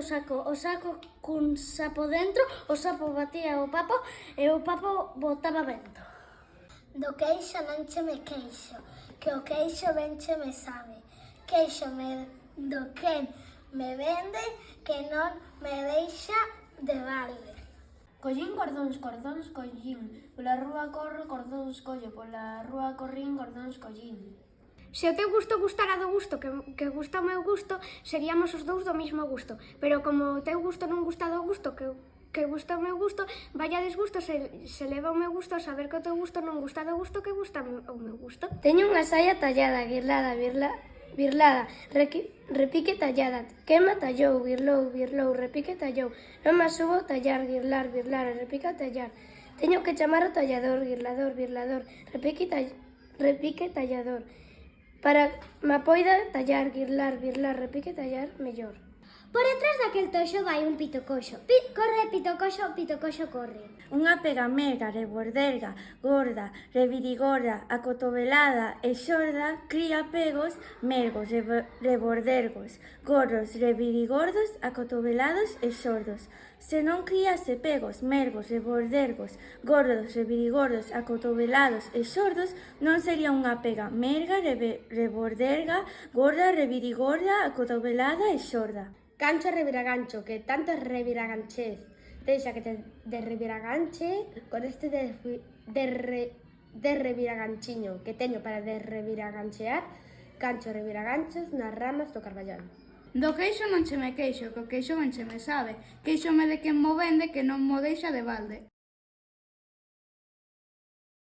o saco cun sapo dentro, o sapo batía o papo e o papo botaba vento. Do queixo non che me queixo, que o queixo ben che me sabe. Queixo me do quen me vende, que non me deixa de balde. Collín cordóns, cordóns collín, pola rúa corro, cordóns collo, pola rúa corrín, cordóns collín. Se o teu gusto gustara do gusto que gusta o meu gusto, seríamos os dous do mismo gusto. Pero como o teu gusto non gusta do gusto que gusta o meu gusto, vaya desgusto se leva o meu gusto a saber que o teu gusto non gusta do gusto que gusta o meu gusto. Teño unha saia tallada, birlada, repique tallada, quema tallou, birlou, repique tallou, non me subo tallar, birlar, repica tallar. Teño que chamar o tallador, birlador, repique tallador. Para me poida tallar, birlar, repique tallar mellor. Por detrás daquel toxo vai un pito coxo. Corre pito coxo corre. Unha pega merga, reborderga, gorda, revirigorda, acotovelada e xorda, cría pegos, mergos, rebordergos, gordos, revirigordos, acotovelados e xordos. Se non criase pegos, mergos, rebordergos, gordos, revirigordos, acotovelados e xordos, non sería unha pega merga, reborderga, gorda, revirigorda, acotovelada e xorda. Gancho reviragancho, que tanto es reviraganchez. Deixa que te de reviraganche con este de reviraganchiño que teño para de reviraganchear, gancho reviraganchos nas ramas do carballán. Do queixo non che me queixo, que o queixo ben che me sabe. Queixome de quen mo vende que non mo deixa de balde.